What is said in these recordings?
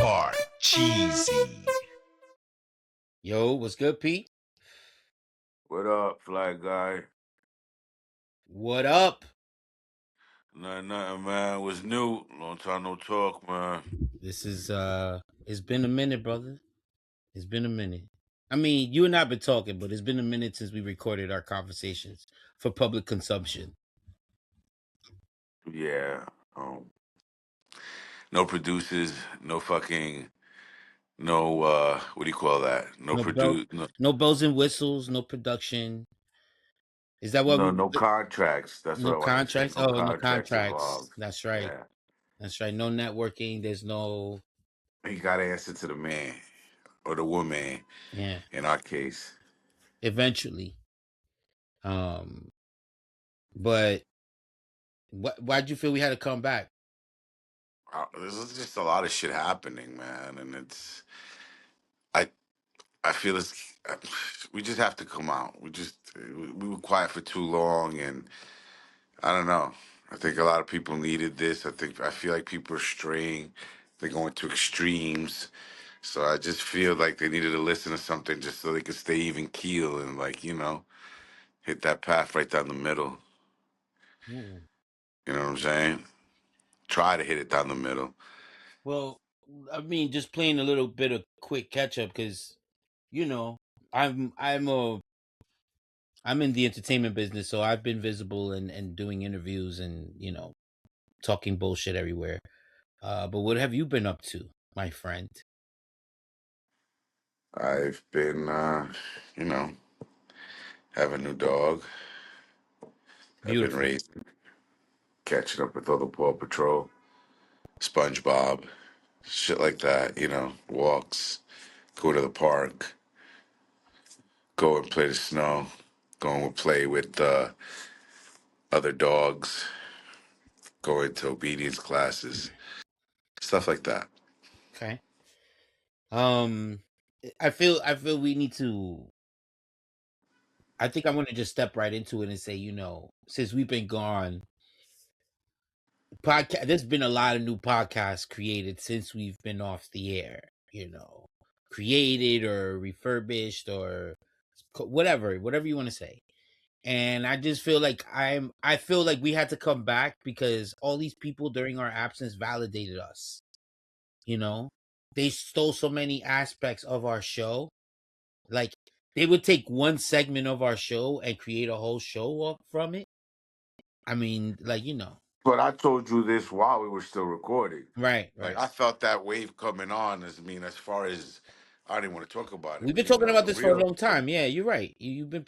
Part cheesy. Yo, what's good, Pete? What up, flag guy? What up? Nothing, man. What's new? Long time no talk, man. This is it's been a minute, brother. It's been a minute. I mean, you and I've been talking, but it's been a minute since we recorded our conversations for public consumption. Yeah. No producers, no fucking, no. What do you call that? No No bell, produce, no, no bells and whistles, no production. Is that what no contracts. That's what no I wanted to say. contracts? No Oh, no contracts contracts. involved. That's right. Yeah. That's right. No networking. There's no You got to answer to the man or the woman. yeah. In our case, Eventually. But why'd you feel we had to come back? there's just a lot of shit happening, man, and I I feel we just have to come out. We were quiet for too long, and I don't know. I think a lot of people needed this. I feel like people are straying. They're going to extremes. So I just feel like they needed to listen to something just so they could stay even keel and hit that path right down the middle. Hmm. You know what I'm saying? Try to hit it down the middle. Well, I mean, just playing a little bit of quick catch up because you know I'm in the entertainment business, so I've been visible and doing interviews and talking bullshit everywhere. But what have you been up to, my friend? I've been, you know, have a new dog. I've been Beautiful. raising, catching up with all the Paw Patrol, SpongeBob, shit like that. Walks, go to the park, go and play the snow, go and play with other dogs, go into obedience classes, stuff like that. Okay. Um, I feel we need to. I think I want to just step right into it and say, since we've been gone, podcast. There's been a lot of new podcasts created since we've been off the air. Created or refurbished or whatever you want to say. And I just feel like I feel like we had to come back because all these people during our absence validated us. You know, they stole so many aspects of our show. Like they would take one segment of our show and create a whole show up from it. I mean, But I told you this while we were still recording. right, Like right. I felt that wave coming on. As far as I didn't want to talk about it, We've been talking about the this for a real, long time. Yeah, you're right. You've been,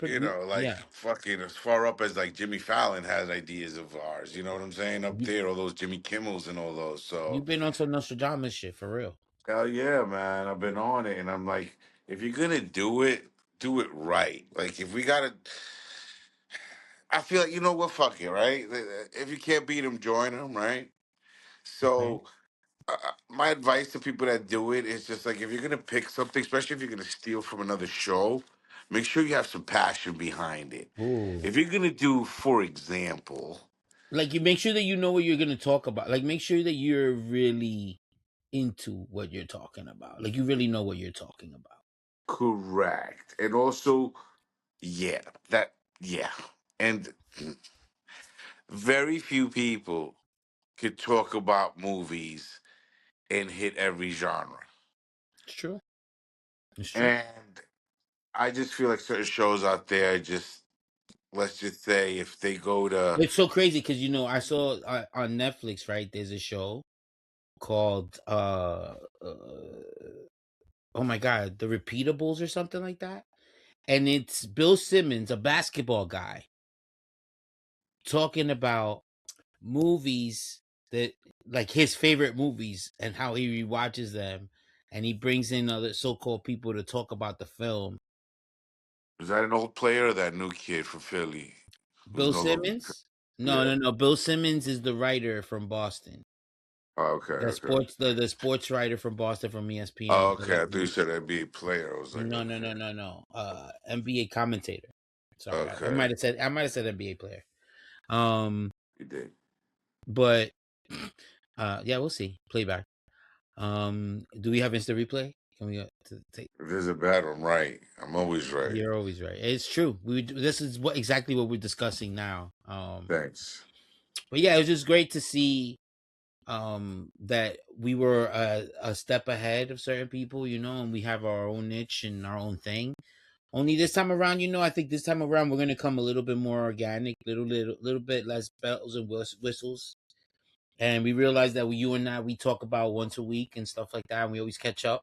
like yeah. fucking as far up as like Jimmy Fallon has ideas of ours. You know what I'm saying? Up You, there, all those Jimmy Kimmels and all those. So you've been on some Nostradamus shit for real. hell yeah, man. I've been on it, and I'm like, if you're gonna do it right. Like if we gotta, I feel like what, fuck it, right? If you can't beat them, join them, right? Okay. So my advice to people that do it is just like if you're gonna pick something, especially if you're gonna steal from another show, make sure you have some passion behind it. Ooh. If you're gonna do, for example, Like you make sure that you know what you're gonna talk about. Like make sure that you're really into what you're talking about. Like you really know what you're talking about. correct, and also, yeah, yeah, and very few people could talk about movies and hit every genre. It's true. It's true. And I just feel like certain shows out there, just let's just say if they go to, It's so crazy because I saw on Netflix, right? There's a show called oh my god, The Repeatables or something like that. And it's Bill Simmons, a basketball guy, talking about movies that like his favorite movies and how he rewatches them and he brings in other so-called people to talk about the film. is that an old player or that new kid from Philly who's Bill no longer, Simmons? No, yeah. no, no. Bill Simmons is the writer from Boston. Oh, okay, The okay. sports the sports writer from Boston from ESPN. Oh, So okay. I thought you said NBA player. I was like, no, no, okay, no, no, no. NBA commentator. Sorry, I okay, might have said NBA player. Um, you did. but yeah, we'll see. Playback. Do we have instant replay? Can we take? If there's a bad one, right. I'm always right. You're always right. It's true. This is what exactly what we're discussing now. Thanks. But yeah, it was just great to see that we were a step ahead of certain people, and we have our own niche and our own thing. Only this time around, I think this time around we're gonna come a little bit more organic, little bit less bells and whistles. And we realized that you and I, we talk about once a week and stuff like that, and we always catch up.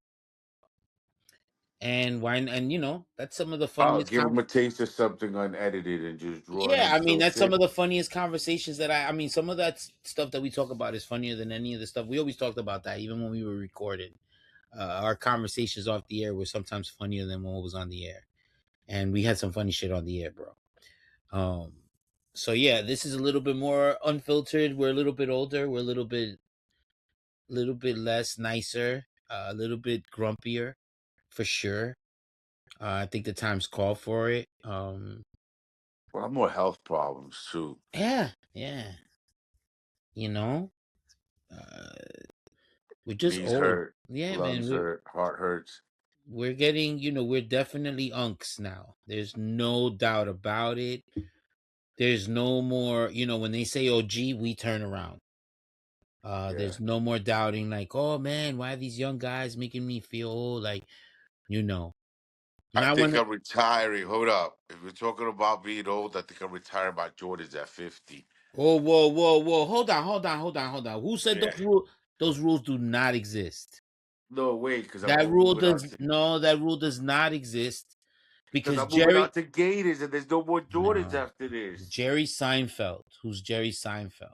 And why? And that's some of the I'll funniest give them a taste of something unedited and just raw and Yeah, I mean that's some unfiltered. of the funniest conversations that I mean some of that stuff that we talk about is funnier than any of the stuff we always talked about that even when we were recorded. Our conversations off the air were sometimes funnier than when it was on the air, and we had some funny shit on the air, bro. Um, so yeah, this is a little bit more unfiltered. We're a little bit older. We're a little bit less nicer. A little bit grumpier, for sure. I think the times call for it. Well, more health problems too. Yeah, yeah. You know, uh, we're just Knees old. hurt, Yeah, man. lungs We're hurt, heart hurts. we're getting, we're definitely unks now. There's no doubt about it. There's no more, when they say OG, we turn around. Yeah. There's no more doubting, like, oh man, why are these young guys making me feel old? Like, you know. I Not think when I'm retiring. Hold up. If we're talking about being old, I think I'm retiring my Jordans at 50. Oh, whoa, whoa, whoa. Hold on, hold on, hold on, hold on. Who said Yeah. those rules do not exist? No, wait, because That rule does no, that rule does not exist because I'm moving Jerry out to Gators and there's no more Jordans no. after this. Jerry Seinfeld, who's Jerry Seinfeld,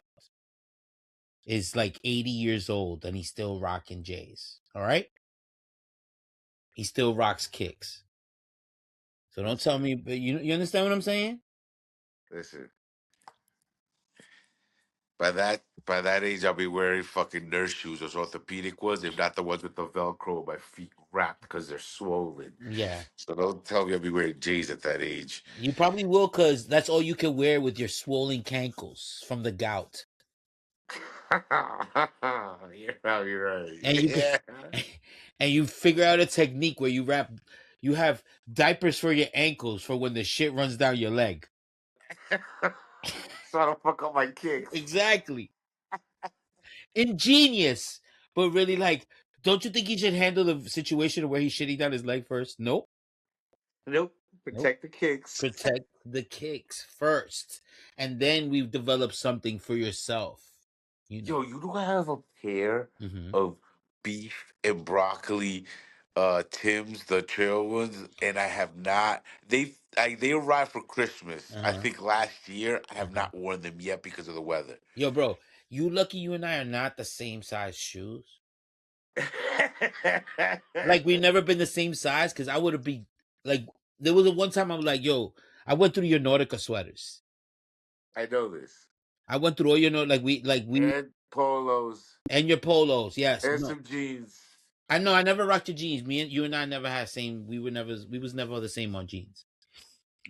is like 80 years old and he's still rocking J's. All right? He still rocks kicks. So don't tell Listen, me, but you understand what I'm saying? listen. By that age, I'll be wearing fucking nurse shoes, those orthopedic ones, if not the ones with the Velcro, my feet wrapped because they're swollen. Yeah. So don't tell me I'll be wearing J's at that age. You probably will because that's all you can wear with your swollen cankles from the gout. You're probably right. And you can Yeah. and you figure out a technique where you have diapers for your ankles for when the shit runs down your leg. So I don't fuck up my kicks. Exactly. Ingenious. But really, like, don't you think he should handle the situation where he's shitting down his leg first? Nope. Nope. Nope. Protect the kicks. Protect the kicks first. And then we've developed something for yourself. Yo, you know I have a pair Mm-hmm. of beef and broccoli Tim's, the trail ones, and I have not they arrived for Christmas. I Uh-huh. think last year. I have Uh-huh. not worn them yet because of the weather. Yo, bro, you lucky you and I are not the same size shoes. Like we've never been the same size because I would have been like there was a one time I was like, yo, I went through your Nautica sweaters. I know this. I went through all your we And polos and your polos. Yes. and No. some jeans. I know I never rocked your jeans. You and I never had same we was never the same on jeans.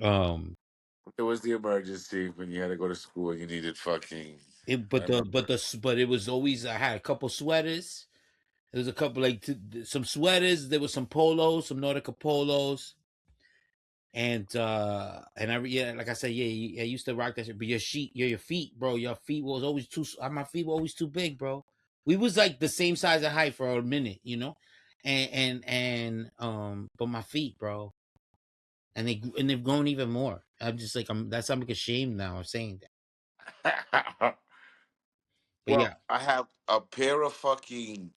Um It was the emergency when you had to go to school and you needed fucking. it I remember. but it was always I had a couple sweaters. There was a couple some sweaters, there was some polos, some Nautica polos. And yeah, like I said, yeah, I used to rock that shit. But your feet, bro, your feet was always my feet were always too big, bro. We was like the same size of height for a minute, but my feet, bro, and they've grown even more. I'm just like I'm like ashamed now of saying that. But Well, yeah, I have a pair of fucking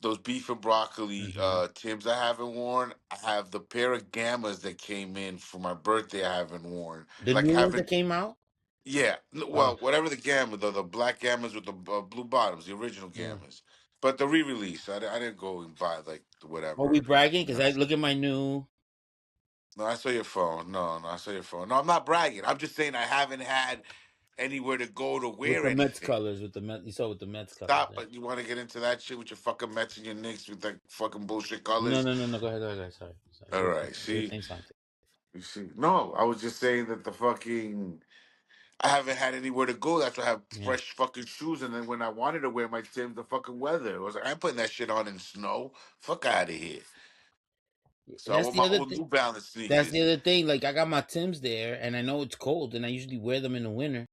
those beef and broccoli hmm Tims I haven't worn. I have the pair of Gammas that came in for my birthday I haven't worn. the Like new ones that haven't came out. yeah, Oh, well, whatever the Gamma, the black Gammas with the blue bottoms, the original mm. Gammas. But the re-release, I didn't go and buy like Are we whatever. bragging? You Because know. I look at my new No, I saw your phone. No, I saw your phone. No, I'm not bragging. I'm just saying I haven't had anywhere to go to with wear the Mets anything. colors. With the Met, you saw with the Mets colors. Stop, Yeah. but you want to get into that shit with your fucking Mets and your Knicks with that fucking bullshit No, colors? no, no, no. Go ahead, go ahead. Go ahead. Sorry, sorry. All right, You were see, saying something. you see. No, I was just saying that the fucking I haven't had anywhere to go. That's why I have Yeah. fresh fucking shoes. And then when I wanted to wear my Tim's, the fucking weather. I was like, I ain't putting that shit on in snow. Fuck out of here. So I That's want the my other old thing. New Balance That's the sneakers. other thing. Like I got my Tims there, and I know it's cold, and I usually wear them in the winter.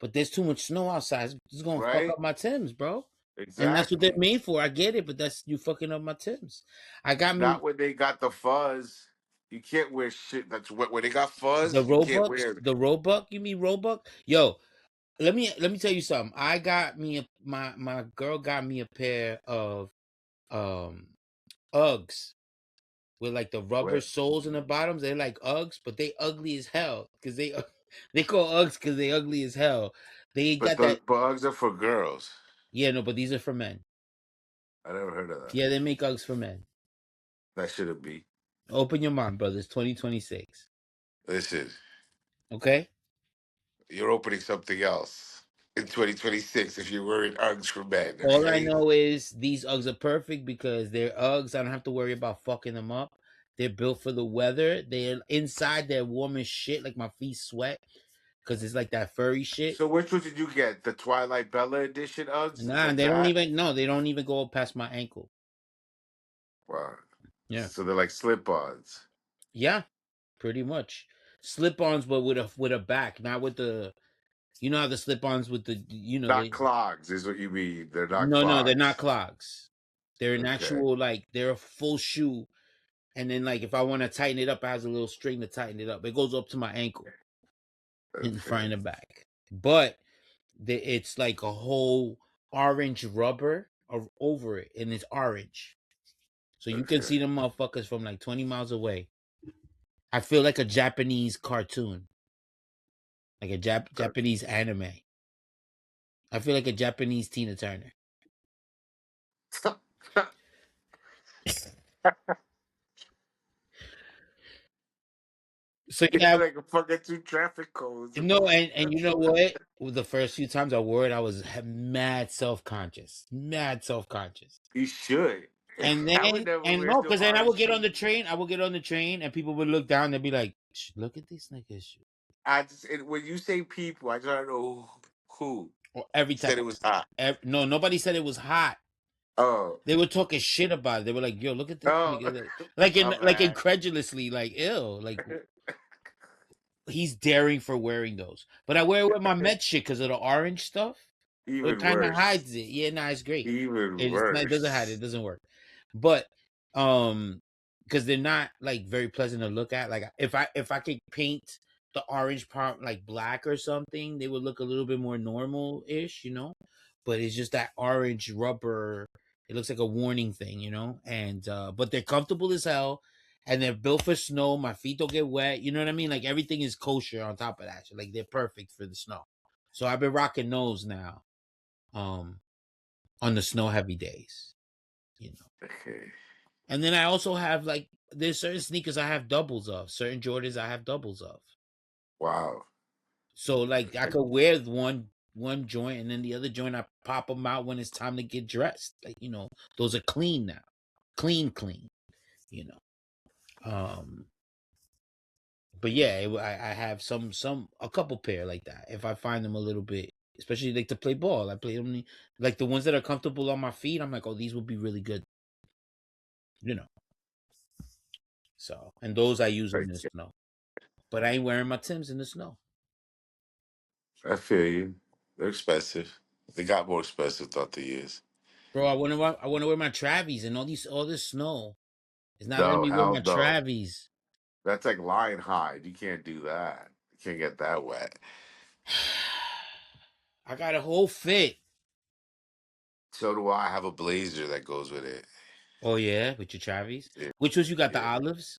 But there's too much snow outside. It's gonna fuck Right? up my Tims, bro. And that's what they're Exactly. made for. I get it, but that's you fucking up my Tims. I got me Not when they got the fuzz. You can't wear shit that's wet. When they got fuzz, the you can't Roebucks. wear it. The Roebuck. You mean Roebuck? Yo, let me tell you something. I got me my girl got me a pair of um Uggs with like the rubber Wet. soles in the bottoms. They're like Uggs, but they ugly as hell because they they call Uggs because they ugly as hell. They But got those that. bugs are for girls. Yeah, no, but these are for men. I never heard of that. Yeah, they make Uggs for men. That shouldn't be. Open your mind, brother. It's 2026. Listen, Okay. you're opening something else in 2026 if you're wearing Uggs for men, All I okay? know is these Uggs are perfect because they're Uggs. I don't have to worry about fucking them up. They're built for the weather. They're inside. They're warm as shit. Like my feet sweat because it's like that furry shit. So which one did you get? The Twilight Bella edition Uggs? Nah, Like they don't that? even. No, they don't even go past my ankle. Wow. Yeah. So they're like slip-ons. Yeah. Pretty much. Slip-ons, but with a back, not with the. You know how the slip-ons with the. Not They. clogs is what you mean. They're not No, they're not clogs. clogs. They're an Okay. actual like they're a full shoe. And then like if I want to tighten it up, it has a little string to tighten it up. It goes up to my ankle in the front Okay. and the back. But it's like a whole orange rubber over it, and it's orange. So you can Okay. see them motherfuckers from like 20 miles away. I feel like a Japanese cartoon, like a Japanese anime. I feel like a Japanese Tina Turner. So You're yeah, like a fucking two traffic codes. no, and you know what? With the first few times I wore it, I was mad self conscious, mad self conscious. You should. And I would then never and wear no, no because then I orange would get on shoes. the train. I would get on the train, and people would look down. They'd be like, "Look at this nigga's shoe." When you say people, I just don't know who Or every time, said it was hot. no, nobody said it was hot. Oh. They were talking shit about it. They were like, "Yo, look at this Oh. nigga," My like bad. incredulously, like ill, like he's daring for wearing those. But I wear it with my Met shit because of the orange stuff. So it Even kind of worse. hides it. Yeah, nah, it's great. Even It's not, it doesn't hide it. worse. It doesn't work. But um, because they're not like very pleasant to look at. Like if I could paint the orange part like black or something, they would look a little bit more normal ish, But it's just that orange rubber. It looks like a warning thing, And but they're comfortable as hell, and they're built for snow. My feet don't get wet. You know what I mean? Like everything is kosher on top of that. So, like they're perfect for the snow. So I've been rocking those now. Um, on the snow heavy days, you know. Okay. And then I also have like there's certain sneakers I have doubles of, certain Jordans I have doubles of. Wow. So like I could wear one joint and then the other joint I pop them out when it's time to get dressed. Like those are clean now, clean. You know. But yeah, I have a couple pair like that. If I find them a little bit, especially like to play ball, I play them like the ones that are comfortable on my feet. I'm like, oh, these would be really good. You know. So, and those I use in the Okay. snow. But I ain't wearing my Tims in the snow. I feel you. They're expensive. They got more expensive throughout the years. Bro, I wanna wear my Travies and all this snow. It's not letting No, me wear hell my no. Travies. That's like lion hide. You can't do that. You can't get that wet. I got a whole fit. So do I. Have a blazer that goes with it. Oh yeah, with your Travies. Yeah. Which ones you got? The Yeah. olives?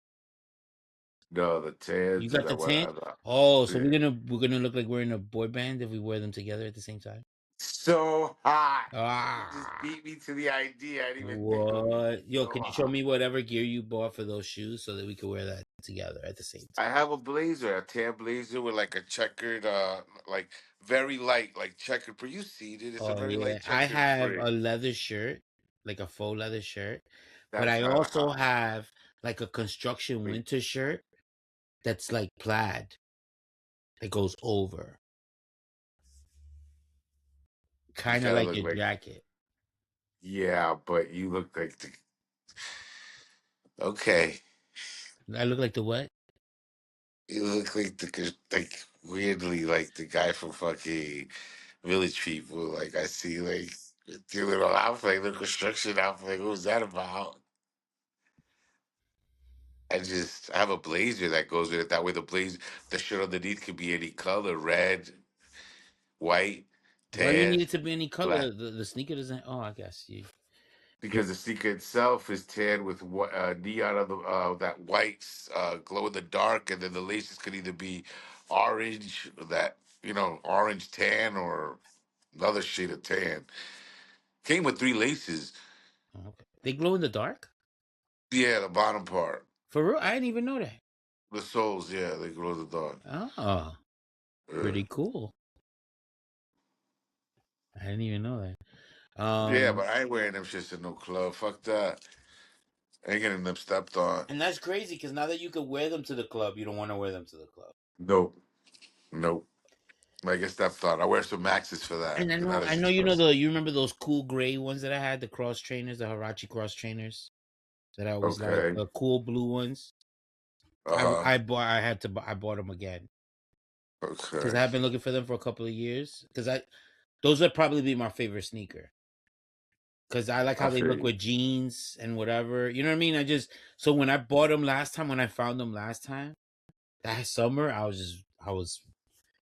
No, the You tans and got that the one. tan? Oh, so we're Yeah. gonna we're gonna look like we're in a boy band if we wear them together at the same time. So hot. You just Ah, beat me to the idea. I didn't even think of it. what? Yo, So can you show hot. me whatever gear you bought for those shoes so that we can wear that together at the same I time? have a blazer, a tan blazer with like a checkered, like very light, like checkered print. You see it. It's a Oh very yeah, light I checkered have print. a leather shirt, like a faux leather shirt, but That's I kind of also hot. have like a construction Wait, winter shirt that's like plaid that goes over. You kind of kind of like look your like, jacket. yeah, but you look like the, okay. I look like the what? You look like like weirdly like the guy from fucking Village People. Like I see like your little outfit, little construction outfit. What was that about? I have a blazer that goes with it. That way the shirt underneath could be any color: red, white, Why do you need tan, it to be any black. color? The sneaker doesn't. Oh, I guess you. Because the sneaker itself is tan with neon of the that white glow in the dark, and then the laces could either be orange, that orange tan, or another shade of tan. Came with three laces. Oh, okay. They glow in the dark. Yeah, the bottom part, For real, I didn't even know that. the soles. Yeah, they glow in the dark. Oh, Yeah. pretty cool. I didn't even know that. Yeah, but I ain't wearing them shits in no club. Fuck that. I ain't getting them stepped on. And that's crazy because now that you could wear them to the club, you don't want to wear them to the club. Nope. Nope. I get stepped on. I wear some maxes for that. And They're not I as know you know expensive. you remember those cool gray ones that I had, the cross trainers, the Hirachi cross trainers that I always like, Okay. the cool blue ones. Uh-huh. I bought them again because Okay. I have been looking for them for a couple of years. Those would probably be my favorite sneaker because I like I how they feel look you. with jeans and whatever. You know what I mean? So when I bought them last time, when I found them last time that summer, I was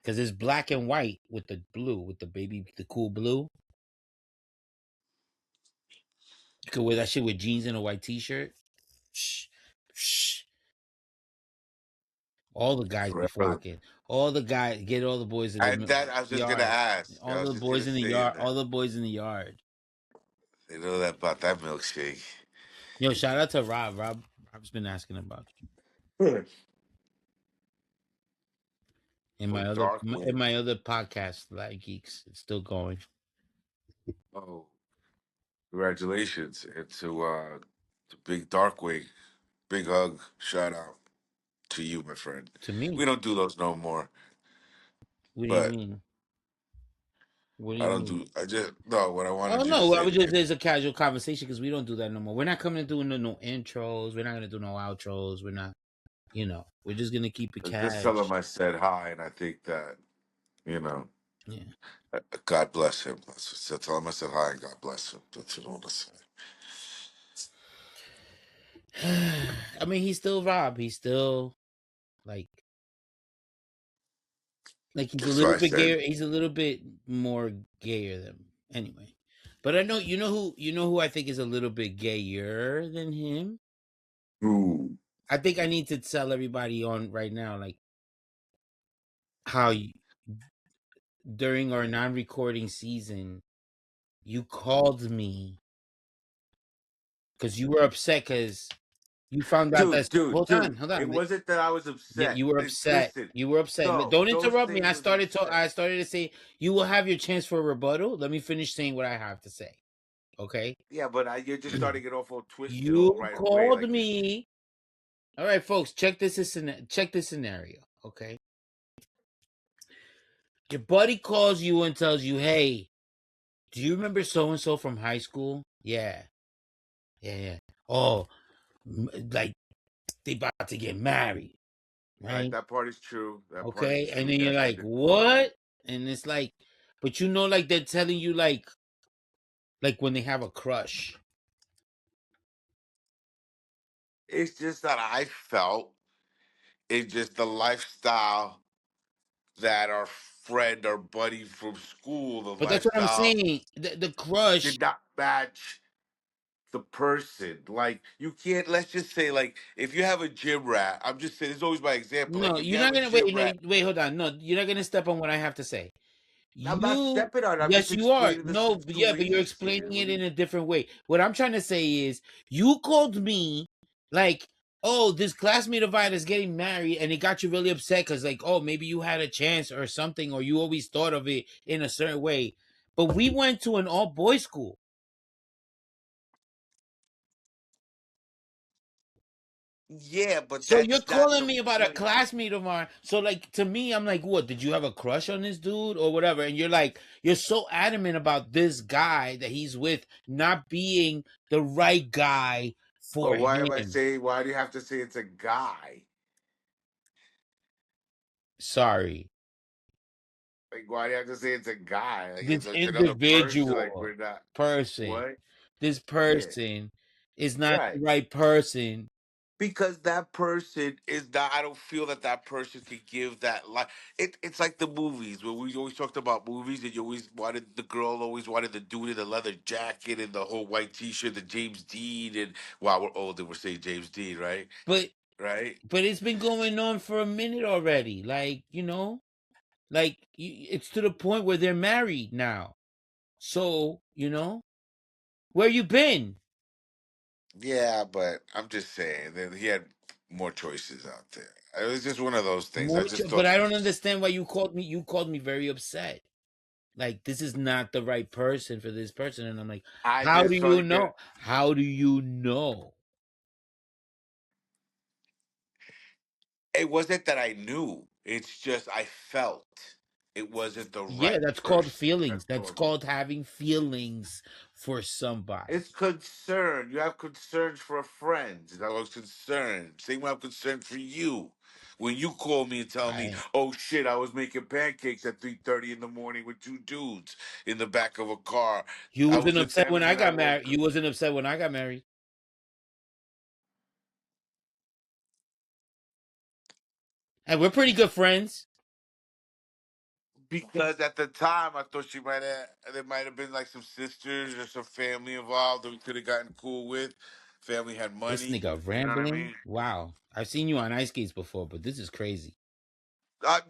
because it's black and white with the blue, with the cool blue. You could wear that shit with jeans and a white t-shirt. Shh, shh. All the guys be Forever. flocking. All the guys get all the boys in And the that I was just gonna yard. ask. I All was the just boys gonna in the say yard. that. All the boys in the yard. They know that about that milkshake. Yo, shout out to Rob. Rob's been asking about you in Oh, my other dark in wing. my other podcast, Like Geeks. It's still going. Oh, congratulations. And to Big Dark Wing. Big hug. Shout out to you, my friend. To We me. don't do those no more. What do you But mean? What do I you don't mean? do I just no, what I Oh wanted you to no, I say was to just me. there's a casual conversation because we don't do that no more. We're not coming to do no intros. We're not gonna do no outros. We're not. We're just gonna keep it Just tell him cash. I said hi, and I think that, you know, Yeah. God bless him. Tell him I said hi and God bless him. That's what I want to say. I mean, he's still Rob. He's still like he's a That's why little I bit said, gayer. He's a little bit more gayer than anyway. But I know you know who I think is a little bit gayer than him. ooh, I think I need to tell everybody on right now, like how during our non-recording season, you called me because you were upset because you found out that dude. hold It on. wasn't that I was Yeah, upset. you were It's upset. listen, You were upset. no, Don't those interrupt me. things was upset. I started to say you will have your chance for a rebuttal. Let me finish saying what I have to say. Okay? Yeah, but you're just starting it off all twisted all You right away. called Like you, me. All right, folks, check this scenario, okay? Your buddy calls you and tells you, "Hey, do you remember so and so from high school?" Yeah. Yeah, yeah. Oh, like they about to get married, all right, right? that part is true. That part is Okay? And true. then you're Yes, I like, did call you. "What?" And it's like, but like they're telling you like when they have a crush. It's just that I felt it's just the lifestyle that our friend or buddy from school, the But that's what I'm lifestyle saying. The crush. did not match the person. Like you can't. Let's just say, like if you have a gym rat, I'm just saying. It's always my example. No, Like if you you're have not a gonna gym wait. No, rat, wait. Hold on. No, you're not gonna step on what I have to say. I'm not You, stepping on it. I'm just yes, you are. explaining the No, yeah, but you're situation. explaining What it do you? in a different way. What I'm trying to say is, you called me like, oh, this classmate of mine is getting married, and it got you really upset because, like, oh, maybe you had a chance or something, or you always thought of it in a certain way. But we went to an all boys school. Yeah, but So you're that's not calling the me about a point. classmate of mine. So like to me, I'm like, what? Did you have a crush on this dude or whatever? And you're like, you're so adamant about this guy that he's with not being the right guy for But why am I him. saying? Why do you have to say it's a guy? Sorry. Like, why do you have to say it's a guy? Like, This it's another person. Like, individual we're not. person, What? this Yeah. person is not the Right. right person. Because that person is not. I don't feel that that person could give that life. It's like the movies where we always talked about movies, and you always wanted the girl always wanted the dude in the leather jacket and the whole white T-shirt, the James Dean, and wow, we're old and we're saying James Dean, right? But Right. it's been going on for a minute already. Like, like it's to the point where they're married now. So, where you been? Yeah, but I'm just saying that he had more choices out there. It was just one of those things. I just But thought I don't understand why you called me very upset. Like this is not the right person for this person and I'm like, I how do just you felt like know? How do you know? it wasn't that I knew. It's just I felt it wasn't the Yeah, right that's called person. feelings. That's That's all. called having feelings for somebody. It's concern. You have concerns for a friend. I was concerned. Same way I'm concerned for you. When you call me and tell me, I "Oh shit, I was making pancakes at 3:30 in the morning with two dudes in the back of a car. You I was wasn't with upset them, when and I then I got married. woke You up." wasn't upset when I got married. And we're pretty good friends. Because at the time, I thought she might have. There might have been like some sisters or some family involved that we could have gotten cool with. Family had This money. nigga You know what I rambling. mean? Wow. I've seen you on ice skates before, but this is crazy. I,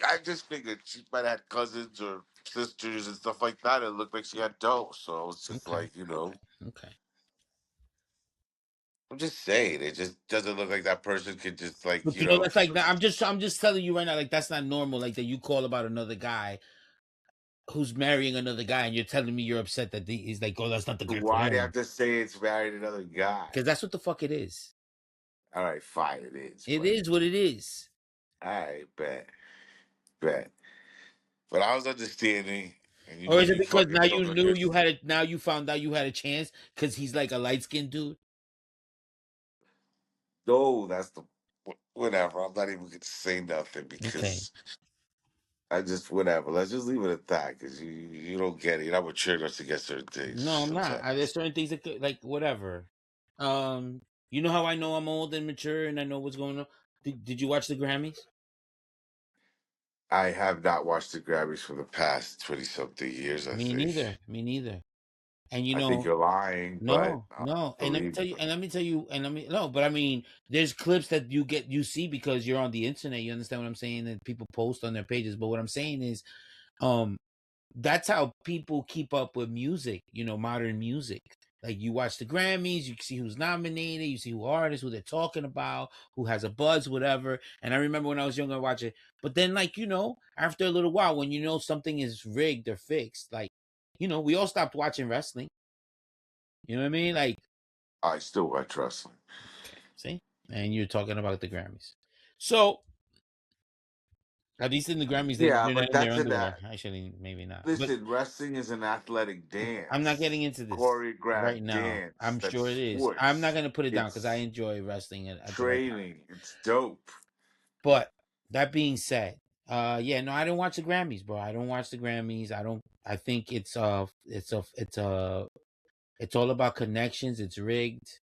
I just figured she might have had cousins or sisters and stuff like that. It looked like she had dough, so I was just Okay. like, Okay. I'm just saying, it just doesn't look like that person could just like, But that's like I'm just telling you right now, like that's not normal. Like that you call about another guy who's marrying another guy, and you're telling me you're upset that he's like, oh, that's not the guy for why do you have him. to say it's married another guy? Because that's what the fuck it is. All right, fine, it is, It but is what it is. all right, bet. But I was understanding, and Or is it you because fucking now told you me knew your. you had it? Now you found out you had a chance because he's like a light skinned dude. No, that's the whatever. I'm not even gonna say nothing Okay. because I just whatever. Let's just leave it at that because you don't get it. You're not mature enough to get certain things No, I'm not. There's sometimes. certain things that like whatever. You know how I know I'm old and mature and I know what's going on. Did you watch the Grammys? I have not watched the Grammys for the past 20 something years. I Me think. neither. Me neither. And I think you're lying, but no, I no. And let me believe. tell you, no, but I mean, there's clips that you see because you're on the internet. You understand what I'm saying? That people post on their pages. But what I'm saying is, um, that's how people keep up with music, modern music. Like you watch the Grammys, you see who's nominated, you see who artists, who they're talking about, who has a buzz, whatever. And I remember when I was younger, I watch it. But then, like, after a little while, when something is rigged or fixed, like, we all stopped watching wrestling. You know what I mean? Like, I still watch wrestling. okay, see? And you're talking about the Grammys. So, at least in the Grammys, Yeah, they're not but in their that's an underwear. Actually, maybe not. But listen. Wrestling is an athletic I'm not getting dance, into this right choreographed now. dance. I'm That's sure it is. I'm not sports. going to put it down because I It's enjoy wrestling at the right time. training. It's dope. But that being said, yeah, no, I don't watch the Grammys, bro. I don't watch the Grammys. I don't. I think it's all about connections. It's rigged.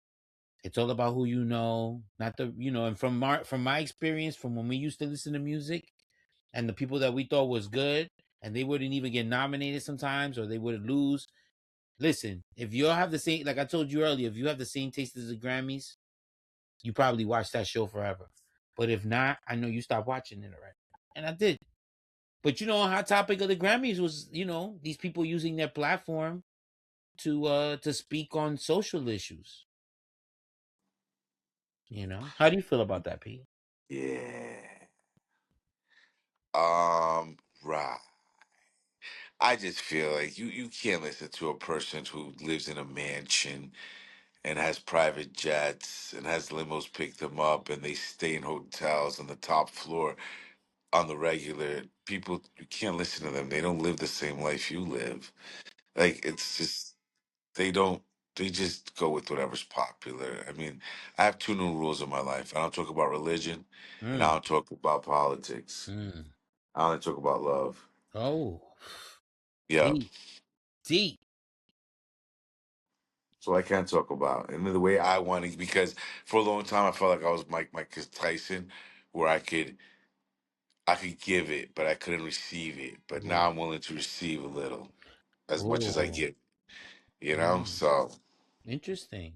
It's all about who you know, not the And from my experience, from when we used to listen to music, and the people that we thought was good, and they wouldn't even get nominated sometimes, or they would lose. Listen, if you have the same, like I told you earlier, if you have the same taste as the Grammys, you probably watch that show forever. But if not, I know you stopped watching it already. And I did. But a hot topic of the Grammys was, these people using their platform to speak on social issues. How do you feel about that, Pete? Yeah. Right. I just feel like you can't listen to a person who lives in a mansion and has private jets and has limos pick them up and they stay in hotels on the top floor on the regular. People, you can't listen to them. They don't live the same life you live. Like, it's just, they don't, they just go with whatever's popular. I mean, I have two new rules in my life. I don't talk about religion and I Mm, don't talk about politics. mm. I only talk about love. Oh, Yeah. deep, deep. So I can't talk about and the way I want to, because for a long time I felt like I was Mike Tyson, where I could give it, but I couldn't receive it. But now Oh, I'm willing to receive a little, as much as I oh, give. You know, mm. so Interesting.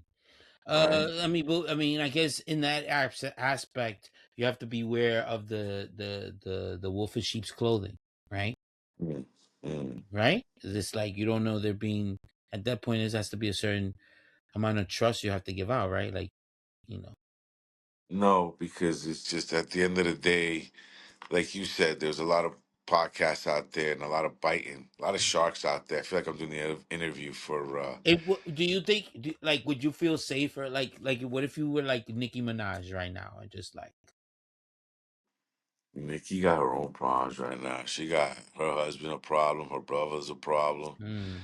right. I guess in that aspect, you have to beware of the wolf in sheep's clothing, right? Mm, mm. Right? It's like you don't know they're being at that point. There has to be a certain amount of trust you have to give out, right? Like you know. No, because it's just at the end of the day, like you said, there's a lot of podcasts out there and a lot of biting, a lot of sharks out there. I feel like I'm doing the interview for Do you think like would you feel safer like what if you were like Nicki Minaj right now and just like Nikki. Got her own problems right now. She got her husband a problem, her brother's a problem. hmm.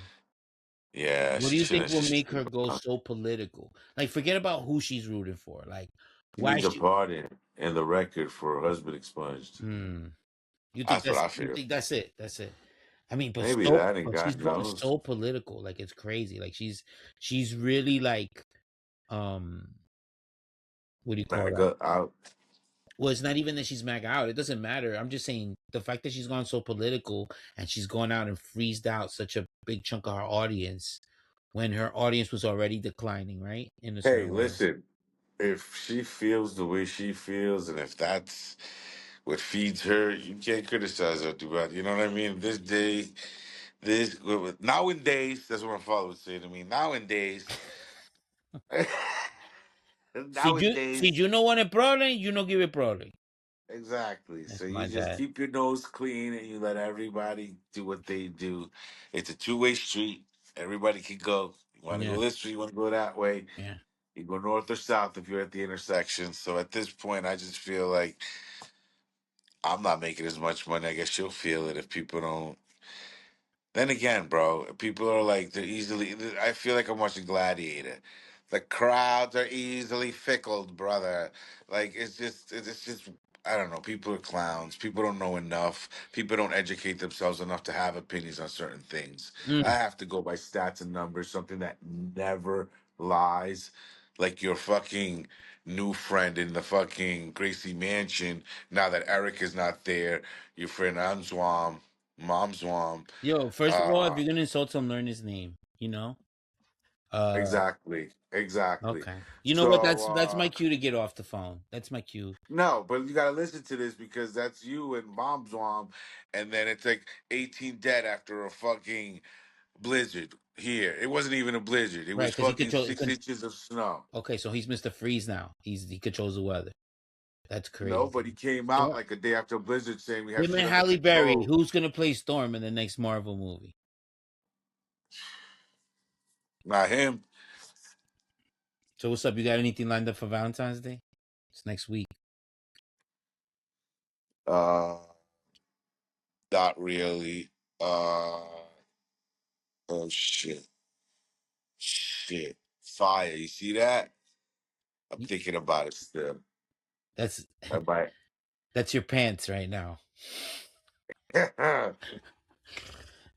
Yeah, What do she you think shouldn't. will She make should. her go so political? Like forget about who she's rooting for. Like She why needs a she pardon and the record for her husband expunged. hmm. That's what I You feel. think that's it? That's it. I mean, Maybe that, and but she's God going knows. so political, like it's crazy. Like she's really like um what do you call that? MAGA out. Well, it's not even that she's MAGA out. It doesn't matter. I'm just saying the fact that she's gone so political and she's gone out and freezed out such a big chunk of her audience when her audience was already declining, right? In a Hey, certain way. listen. If she feels the way she feels, and if that's what feeds her, you can't criticize her too bad. You know what I mean? This day, nowadays, that's what my father would say to me. Nowadays, Si nowadays, you no want a problem, you no give a problem. exactly. So That's my you just dad. keep your nose clean and you let everybody do what they do. It's a two-way street. Everybody can go. You want to Yeah, go this way, you want to go that way. yeah. You go north or south if you're at the intersection. So at this point, I just feel like I'm not making as much money. I guess she'll feel it if people don't. Then again, bro, people are like, they're easily. I feel like I'm watching Gladiator. The crowds are easily fickled, brother. Like it's just. I don't know. People are clowns. People don't know enough. People don't educate themselves enough to have opinions on certain things. I Mm. have to go by stats and numbers, something that never lies. Like your fucking new friend in the fucking Gracie Mansion. Now that Eric is not there, your friend Anzwam, Momswam. Yo, first of all, if Uh, you're gonna insult him, learn his name. You know. exactly, exactly. Okay. You know what? So That's my cue to get off the phone. That's my cue. no, but you gotta listen to this because that's you and Momswam, and then it's like 18 dead after a fucking blizzard here. It wasn't even a blizzard. It Right, was because he fucking controls. 6 inches of snow. Okay, so he's Mr. Freeze now. He controls the weather. That's No, but crazy. he came out Storm. like a day after a blizzard saying we have Him shit and under Halle Berry. control. Who's gonna play Storm in the next Marvel movie? Not him. So what's up? You got anything lined up for Valentine's Day? It's next week. Uh, not really. Uh, oh shit, shit, fire. You see that? I'm thinking about it still. That's I might. that's your pants right now. I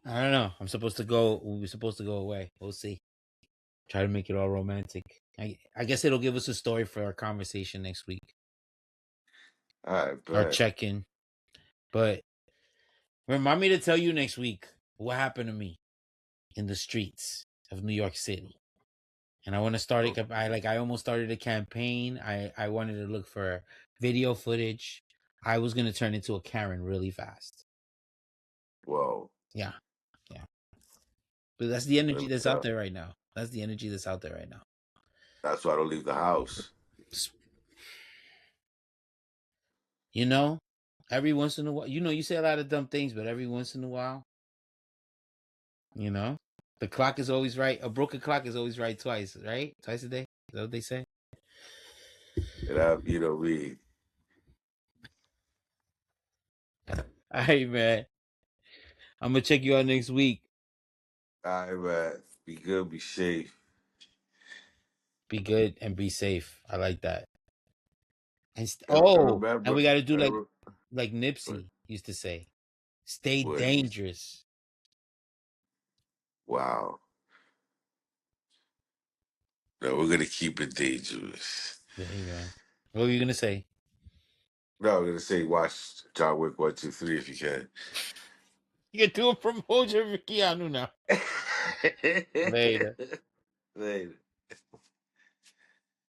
don't know. I'm supposed to go. We're supposed to go away. We'll see. Try to make it all romantic. I guess it'll give us a story for our conversation next week. I Our bet. check in. But remind me to tell you next week what happened to me in the streets of New York City. And I want to start it. I almost started a campaign. I wanted to look for video footage. I was gonna turn into a Karen really fast. Whoa. Yeah, yeah. But that's the energy Really that's out tough. there right now. That's the energy that's out there right now. That's why I don't leave the house. You know, every once in a while, you say a lot of dumb things, but every once in a while, you know. The clock is always right. A broken clock is always right twice, right? Twice a day. Is that what they say? And I, you know me. All right, man. I'm gonna check you out next week. All right, man. Be good, be safe. Be good and be safe. I like that. And And and remember, we got to do and like re- Nipsey used to say, stay what he, dangerous. wow. No, we're gonna keep it dangerous. There you go. What were you gonna say? No, I'm gonna say watch John Wick 1, 2, 3 if you can. You can do a promotion for Keanu now. Later. Later.